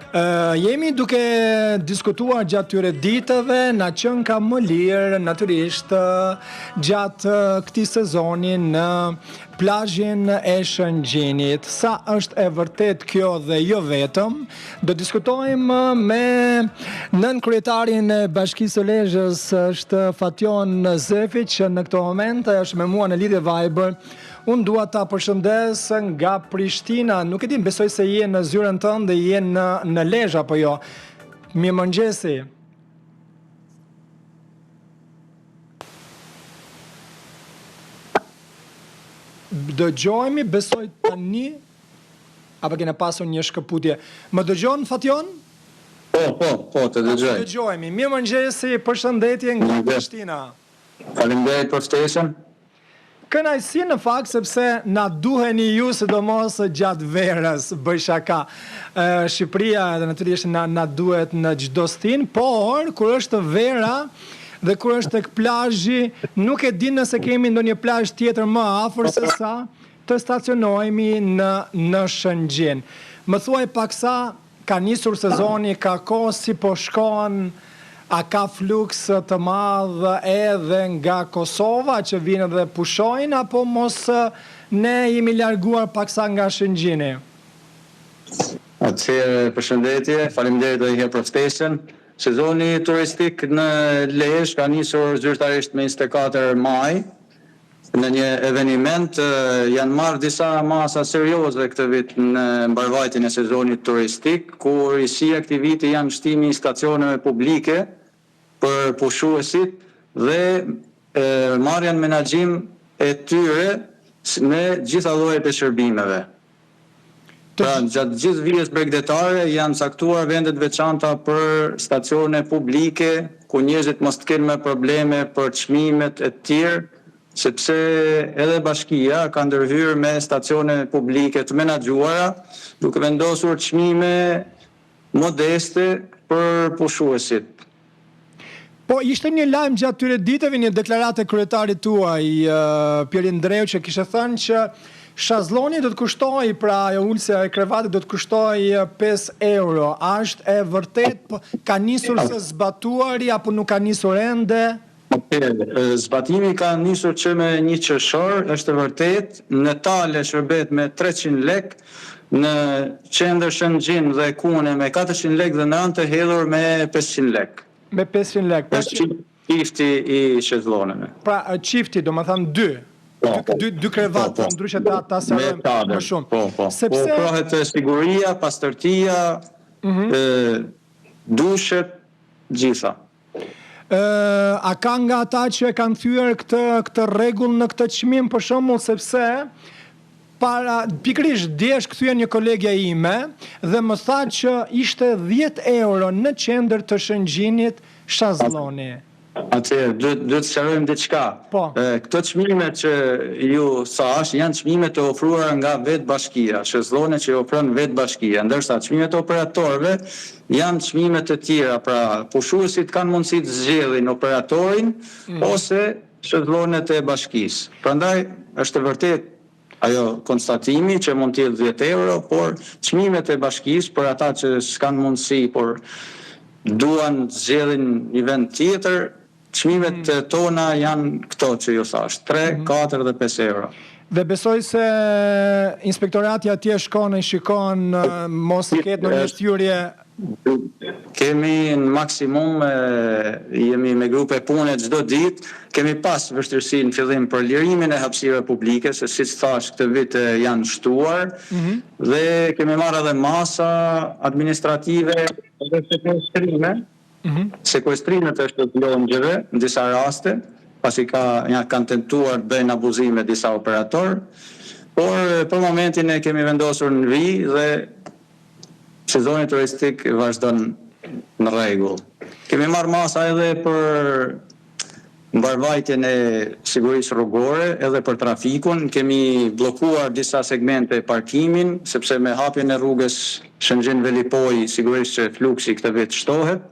Jemi duke diskutuar gjatë tyre ditëve, na qenë ka më lirë natyrisht gjatë këtij sezoni në plazhin e Shëngjinit. Sa është e vërtet kjo dhe jo vetëm, do diskutojmë me nën kryetarin e Bashkisë së Lezhës, është Fatjon Zefi, që në këtë moment është me mua në lidhje Viber. Unë dua ta përshëndes nga Prishtina, nuk e di, besoj se je në zyrën tënde, je në Lezhë apo jo. Mirëmëngjesi. Dëgjojmë, besoj tani, apo kene pasur një shkëputje. Më dëgjon, Fatjon? Po, të dëgjoj. Dëgjojmë. Mirëmëngjesi, përshëndetje nga Prishtina. Faleminderit për ftesën. Kënaqësi në fakt sepse na duheni ju sidomos gjatë verës, bëj shaka. Shqipëria natyrisht na duhet në çdo stin, por kur është vera dhe kur është tek plazhi, nuk e di nëse kemi ndonjë plazh tjetër më afër se sa të stacionohemi në Shëngjin. Më thuaj paksa, ka nisur sezoni, ka kohë si po shkon? A ka fluks të madh edhe nga Kosova që vinë dhe pushojnë, apo mos ne jemi larguar paksa nga Shëngjini? Atëherë, përshëndetje, faleminderit edhe një herë për ftesën. Sezoni turistik në Lezhë ka nisur zyrtarisht me 24 maj. Në një eveniment janë marrë disa masa serioze këtë vit në mbarvajtjen e sezonit turistik, ku si aktiviti janë shtimi i stacioneve publike për pushuesit dhe marrja në menaxhim e tyre me gjitha llojet e shërbimeve. Pra, gjatë gjithë vijës bregdetare janë caktuar vendet veçanta për stacione publike, ku njerëzit mos të kenë më probleme për çmimet e tjerë, sepse edhe bashkia ka ndërhyrë me stacione publike të menaxhuara, duke vendosur çmime modeste për pushuesit. Po, ishte një lajm gjatë tyre ditëve, një deklaratë e kryetarit tuaj, Pierin Dreu, që kishte thënë që shazlloni do të kushtoj, pra ajo ulësja e krevatit do të kushtoj 5 euro. A është e vërtet, ka nisur së zbatuari, apo nuk ka nisur ende? Zbatimi ka nisur që me 1 qershor, është e vërtet, në Tale shërbet me 300 lek, në qendër Shëngjin dhe Kune me 400 lek dhe në anë të hedhur me 500 lek. Me 500 lek. Është çifti i shezlloneve. Pra, çifti, do më thamë 2. Dy krevat, ndryshe ta serojmë më shumë. Po. Prohet siguria, pastërtia, dushet, gjitha. A ka nga ata që e kanë thyer këtë rregull në këtë çmim, për shembull, sepse pikërisht djesh kthye një kolegja ime dhe më tha që ishte 10 euro në qendër të Shëngjinit shazlloni. Atëherë, duhet të sqarojmë diçka. Këto çmime që ju thash janë çmime të ofruara nga vetë bashkia, shezllone që i ofron vetë bashkia, ndërsa çmimet e operatorëve janë çmime të tjera, pra pushuesit kanë mundësi të zgjedhin operatorin ose shezllonet e bashkisë. Prandaj është e vërtet ajo konstatimi që mund të jetë 10 euro, por çmimet e bashkisë për ata që s'kan mundësi, por duan të zgjedhin një vend tjetër, çmimet tona janë këto që ju thash, 3, 4 dhe 5 euro. Dhe besoj se inspektorati atje shkon e shikon mos të ketë në një shtyrje. Kemi në maksimum, jemi me grupe pune çdo ditë, kemi pas vështirësi në fillim për lirimin e hapësirave publike, se siç thash këtë vit janë shtuar, dhe kemi marrë edhe masa administrative dhe sekuestrime të shpërblyesjeve në disa raste, pasi kanë tentuar të bëjnë abuzime disa operator, por për momentin e kemi vendosur në vijë dhe sezoni turistik vazhdon në rregull. Kemi marrë masa edhe për mbarvajtjen e sigurisë rrugore, edhe për trafikun. Kemi bllokuar disa segmente parkimin, sepse me hapjen e rrugës Shëngjin-Velipoj sigurisht që fluksi këtë vit shtohet.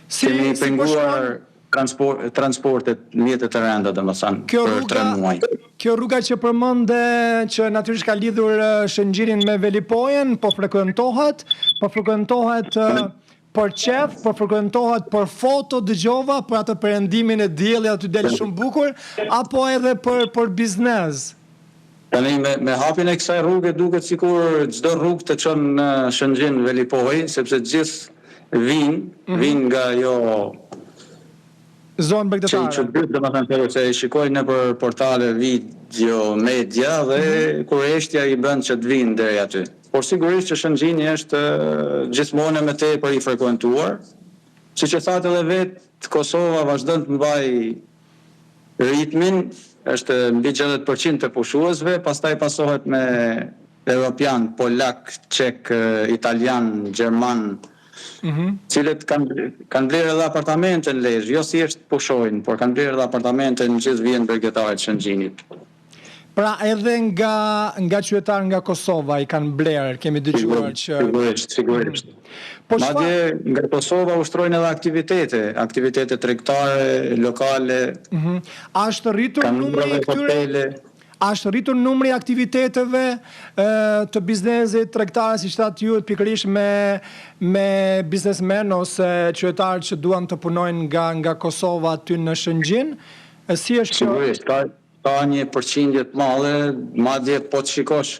Kemi penguar transportet mjetet e renda, domethënë, për 3 muaj. Kjo rruga që përmende që natyrisht ka lidhur Shëngjinin me Velipojën, po frekuentohet për qef, po frekuentohet për foto, dëgjova, për atë perëndimin e diellit aty del shumë bukur, apo edhe për biznes? Tani me hapjen e kësaj rruge duket sikur çdo rrugë të çon në Shëngjin Velipoj, sepse gjithë vinë nga jo zonë bregdetare. Që domethënë se shikoj në për portale video, media dhe kurreshtja i bën që të vinë deri aty. Por sigurisht që Shëngjini është gjithmonë më tepër i frekuentuar. Siç e thatë edhe vetë, Kosova vazhdon të mbajë ritmin, është mbi 60% të pushuesve, pastaj pasohet me europian, polak, çek, italian, gjerman, cilët kanë blerë edhe apartamente në Lezhë, jo thjesht pushojnë, por kanë blerë edhe apartamente në gjithë vijën bregdetarët e Shëngjinit. Pra edhe nga qytetarë nga Kosova i kanë blerë, kemi dëgjuar që... Sigurisht. Madje nga Kosova ushtrojnë edhe aktivitete tregtare, lokale. Ashtë rritur numri këtyre... Ashtë rritur numri aktiviteteve të biznesit tregtare, si shtatë ju pikërisht me biznesmen ose qytetarë që duan të punojnë nga Kosova aty në Shëngjin? Si është kjo? Sigurisht, ka një përqindje të madhe, madje po të shikosh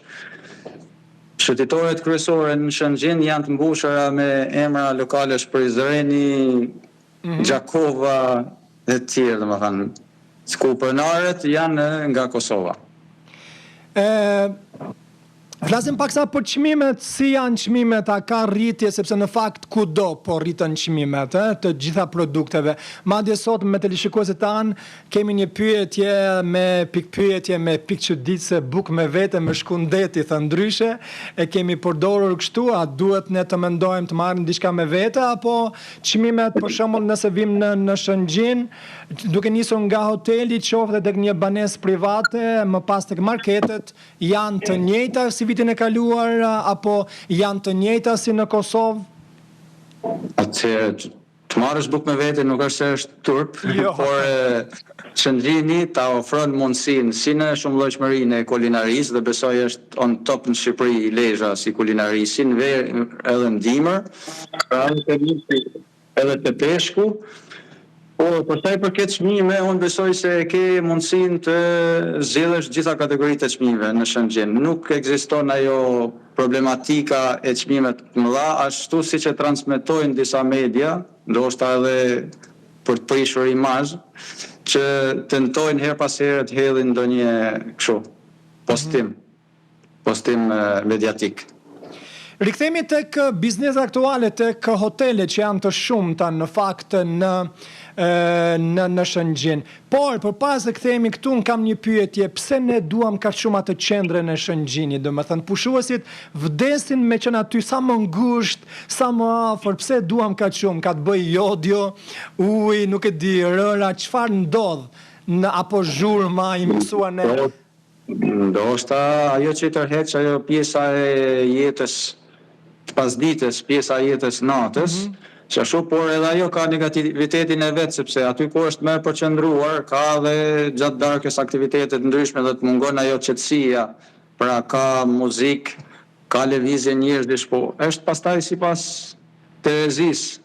shëtitoret kryesore në Shëngjin janë të mbushura me emra lokale Shprizreni, Gjakova dhe të tjerë, domethënë. Skupërnarët janë nga Kosova. Flasim paksa për çmimet, si janë çmimet, a ka rritje, sepse në fakt kudo po rritën çmimet të gjitha produkteve. Madje sot me teleshikuesit tanë kemi një pyetje me pikpyetje me pikçuditse buk me vete me shkundeti thë ndryshe, e kemi përdorur kështu, a duhet ne të mendojmë të marrim diçka me vete, apo çmimet për shembull nëse vim në Shëngjin, duke nisur nga hoteli, qoftë tek një banesë private, më pas tek marketet, janë të njëjta si vitin e kaluar, apo janë të njëjta si në Kosovë? Atëherë, të marrësh bukë me vete nuk është se është turp, por Shëngjini ta ofron mundësinë si në shumëllojshmërinë e kulinarisë, dhe besoj është on top në Shqipëri Lezhë si kulinari, si në verë edhe në dimër, pra edhe të peshku. Por për sa i përket çmime, unë besoj se ke mundësinë të zgjedhësh gjitha kategoritë e çmimeve në Shëngjin. Nuk ekziston ajo problematika e çmimeve të mëdha, ashtu siç e transmetojnë disa media, ndoshta edhe për të prishur imazh, që tentojnë her pas here të hedhin ndonjë kështu postim mediatik. Rikthehemi tek biznesi aktuale, tek hotelet që janë të shumta në fakt në Shëngjin. Por përpara se kthehemi këtu, kam një pyetje, pse ne duam kaq shumë atë qendrën e Shëngjinit? Domethënë pushuesit vdesin me qenë aty sa më ngushtë, sa më afër, pse duam kaq shumë? Ka të bëjë jodio, ujë, nuk e di, rëra, çfarë ndodh? Apo zhurma i mësuan ne? Ndoshta ajo që tërheq, ajo pjesa e jetës pasdites, pjesa e jetës natës, që ashtu, por edhe ajo ka negativitetin e vetë, sepse aty ku është më përqendruar, ka dhe gjatë darkës aktivitetet ndryshme dhe të mungon ajo qetësia, pra ka muzikë, ka lëvizje njerëzish, po është pastaj sipas Terezisë.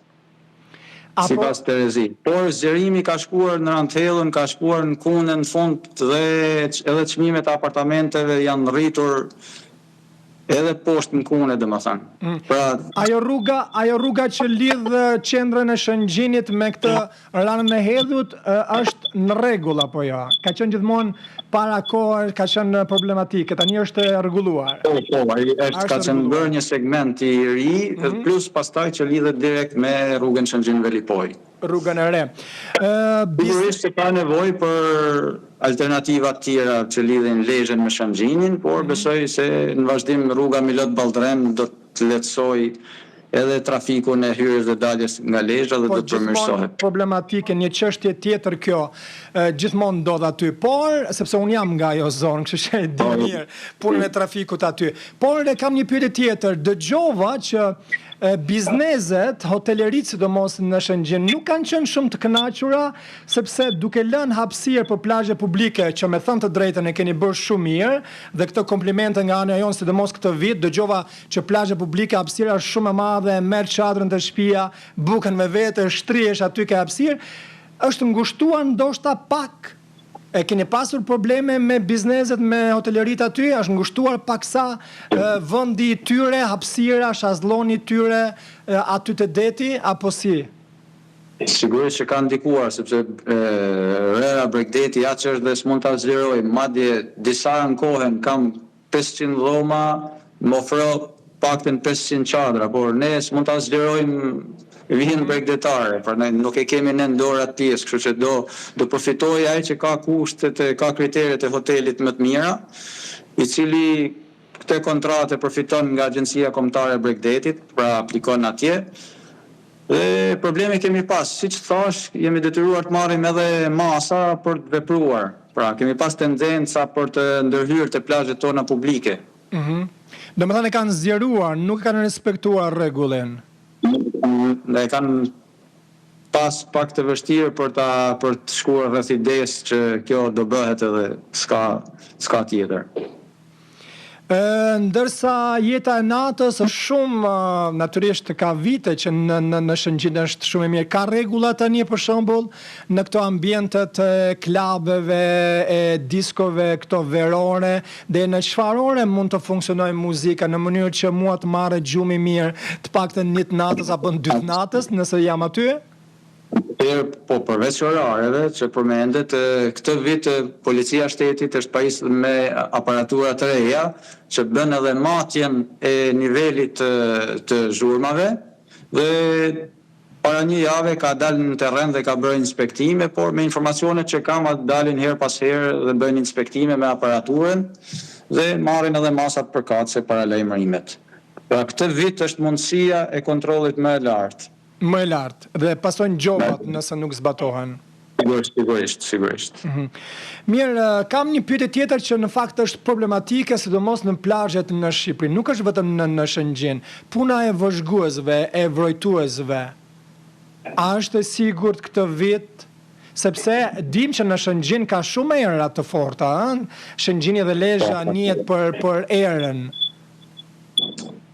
Sipas Terezi. Por zgjerimi ka shkuar në Rantellën, ka shkuar në Kunën në fund dhe edhe çmimet e apartamenteve janë rritur edhe poshtë në Kunë, domethënë. Pra, ajo rruga që lidh qendrën e Shëngjinit me këtë ranën e Hedhut është në rregull apo jo? Ka qenë gjithmonë para kohë, ka qenë problematike, tani është e rregulluar. Ka qenë bërë një segment i ri, plus pastaj që lidhet direkt me rrugën Shëngjin-Velipoj. Rrugën e re. Sigurisht se ka nevojë për alternativa të tjera që lidhin Lezhën me Shëngjinin, por besoj se në vazhdim rruga Milot Ballrem do të lehtësoj edhe trafikun e hyrjes dhe daljes nga Lezhë dhe do të përmirësohet. Problematike, një çështje tjetër kjo, gjithmonë ndodh aty, por sepse un jam nga ajo zonë, kështu që e di mirë punën e trafikut aty. Por kam një pyetje tjetër, dëgjova që bizneset, hoteleritë sidomos në Shëngjin nuk kanë qenë shumë të kënaqura sepse duke lënë hapësirë për plazhe publike, që me thënë të drejtën e keni bërë shumë mirë dhe këto komplimente nga ana jonë, sidomos këtë vit dëgjova që plazhe publike hapësira është shumë e madhe, merr çadrën të shtëpia, buken me vete, shtrihesh aty ke hapësirë, është ngushtuar ndoshta pak. E keni pasur probleme me bizneset, me hoteleritë aty? Është ngushtuar paksa vendi i tyre, hapësira, shazlloni i tyre aty te deti apo si? Sigurisht që ka ndikuar, sepse rera Bregdeti ja që është dhe s'mund ta zgjeroj, madje disa ankohen kam 500 dhoma, më ofro paktën 500 çadra, por ne s'mund ta zgjerojmë vihin bregdetare, pra ne nuk e kemi në dorë atë pjesë, kështu që do përfitoj ai që ka kushtet, ka kriteret e hotelit më të mira, i cili këtë kontratë përfiton nga Agjencia Kombëtare e Bregdetit, pra aplikon atje. Dhe problemi kemi pas, siç thash, jemi detyruar të marrim edhe masa për të vepruar. Pra kemi pas tendenca për të ndërhyrë te plazhet tona publike. Domethënë kanë zgjeruar, nuk kanë respektuar rregullin. Dhe kanë pas pak të vështirë për të shkuar rreth idesë që kjo do bëhet edhe s'ka tjetër. Ndërsa jeta e natës është shumë, natyrisht ka vite që në Shëngjin është shumë e mirë. Ka rregulla tani për shembull në këto ambientet e klubeve, e diskove, këto verore, dhe në çfarë ore mund të funksionojë muzika në mënyrë që mua të marrë gjumi mirë, të paktën një të natës apo në 2 të natës, nëse jam aty? Po përveç orareve që përmendet, këtë vit Policia e Shtetit është pajisur me aparatura të reja që bën edhe matjen e nivelit të zhurmave dhe para një jave ka dalë në terren dhe ka bërë inspektime, por me informacionet që kam dalin her pas herë dhe bëjnë inspektime me aparaturën dhe marrin edhe masat përkatëse para lajmërimet. Pra këtë vit është mundësia e kontrollit më e lartë. Më e lartë, dhe pasojnë gjobat nëse nuk zbatohen. Sigurisht. Mirë, kam një pyetje tjetër që në fakt është problematike, sidomos në plazhet në Shqipëri. Nuk është vetëm në Shëngjin. Puna e vëzhguesve, e vrojtuesve. A është e sigurt këtë vit? Sepse dim që në Shëngjin ka shumë era të forta, Shëngjini dhe Lezhë njihet për erën.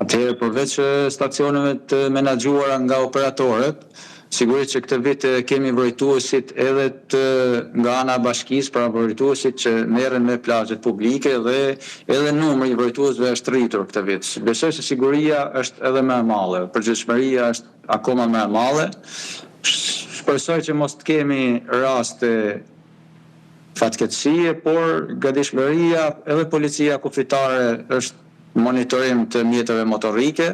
Atëherë, përveç stacioneve të menaxhuara nga operatorët, sigurisht që këtë vit kemi vrojtuesit edhe nga ana e bashkisë, pra vrojtuesit që merren me plazhet publike dhe edhe numri i vrojtuesve është rritur këtë vit. Besoj se siguria është edhe më e madhe, përgjegjësia është akoma më e madhe. Shpresoj që mos të kemi raste fatkeqësie, por gatishmëria edhe policia kufitare është monitorim të mjeteve motorike,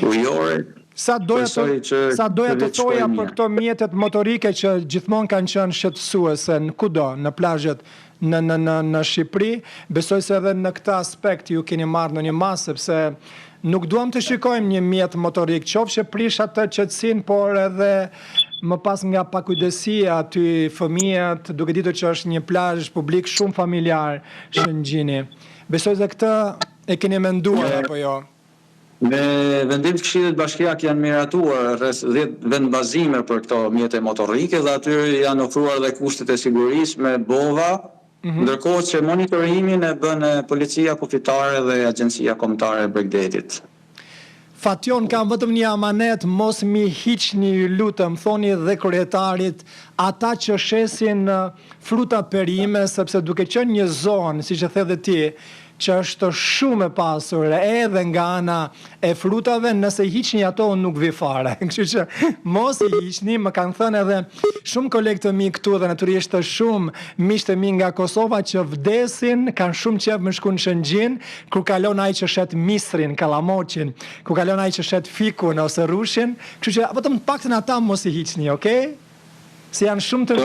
ujore. Sa doja të thoja për këto mjetet motorike që gjithmonë kanë qenë shqetësuese në kudo, në plazhet në Shqipëri, besoj se edhe në këtë aspekt ju keni marrë në një masë, sepse nuk duam të shikojmë një mjet motorik, qoftë që prish atë qetësinë, por edhe më pas nga pakujdesia aty fëmijët, duke ditur që është një plazh publik shumë familjar Shëngjini. Besoj se këtë e keni menduar apo jo? Me vendim të Këshillit Bashkiak janë miratuar rreth 10 vendbazime për këto mjete motorike dhe aty janë ofruar dhe kushtet e sigurisë me bova, ndërkohë që monitorimin e bën Policia Kufitare dhe Agjencia Kombëtare e Bregdetit. Fation, kam vetëm një amanet, mos mi hiqni, ju lutem, thoni dhe kryetarit ata që shesin fruta perime, sepse duke qenë një zonë, siç e the dhe ti, që është shumë e pasur edhe nga ana e frutave, nëse hiqni ato nuk vi fare. Kështu që mos i hiqni, më kanë thënë edhe shumë kolegë të mi këtu dhe natyrisht shumë miq të mi nga Kosova që vdesin, kanë shumë qejf me shku në Shëngjin, kur kalon ai që shet misrin, kallamoqin, kur kalon ai që shet fikun ose rushin, kështu që vetëm të paktën ata mos i hiqni, okay? Se janë shumë të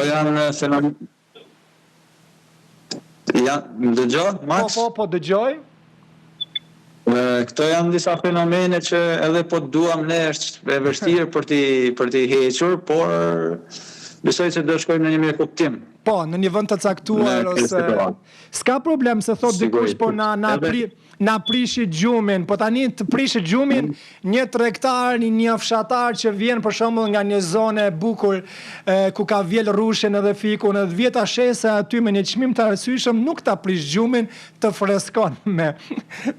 Ja, dëgjoj, Max? Po, dëgjoj. Këto janë disa fenomene që edhe po duam ne është e vështirë për t'i hequr, por besoj se do shkojmë në një mirë kuptim. Po, në një vend të caktuar ose s'ka problem se thot dikush po na prishi gjumin, po tani të prishi gjumin një tregtar, një fshatar që vjen për shembull nga një zonë e bukur ku ka vjel rushen edhe fikun, edhe vjet ashese aty me një çmim të arsyeshëm nuk ta prish gjumin, të freskon me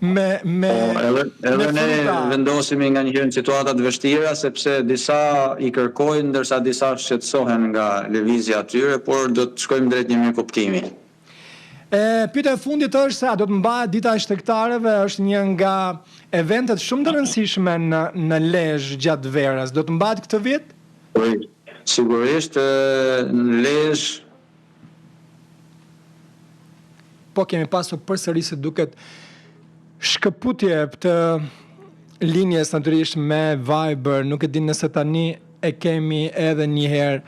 edhe ne vendosemi nga një situata të vështira sepse disa i kërkojnë ndërsa disa shqetësohen nga lëvizja e tyre, por do të shkojmë drejt një mirë kuptimi. Pyetja e fundit është se a do të mbahet dita e shtektarëve, është një nga eventet shumë të rëndësishme në Lezhë gjatë verës. Do të mbahet këtë vit? Sigurisht në Lezhë. Po kemi pasur përsërisë duket shkëputje të linjes natyrisht me Viber, nuk e di nëse tani e kemi edhe një herë.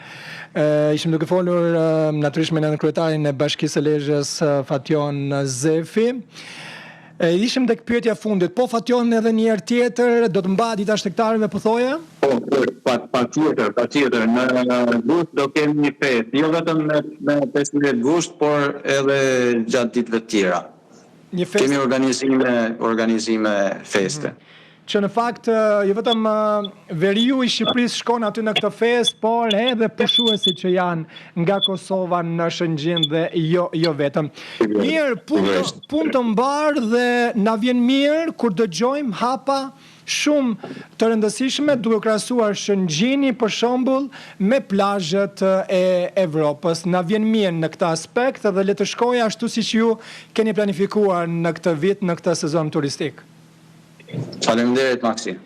Ishim duke folur natyrisht me nënkretarin e Bashkisë së Lezhës Fation Zefi. Ishim tek pyetja fundit. Po Fation edhe një herë tjetër do të mbahet dita e shtektarëve po thoje? Po, patjetër. Në gusht do kemi një festë, jo vetëm me 15 gusht, por edhe gjatë ditëve të tjera. Një festë. Kemi organizime feste. Që në fakt jo vetëm veriu i Shqipërisë shkon aty në këtë festë, por edhe pushuesit që janë nga Kosova në Shëngjin dhe jo vetëm. Mirë, punë të mbarë dhe na vjen mirë kur dëgjojmë hapa shumë të rëndësishme duke krahasuar Shëngjini për shembull me plazhet e Evropës. Na vjen mirë në këtë aspekt dhe le të shkojë ashtu siç ju keni planifikuar në këtë vit, në këtë sezon turistik. Faleminderit, Maksi.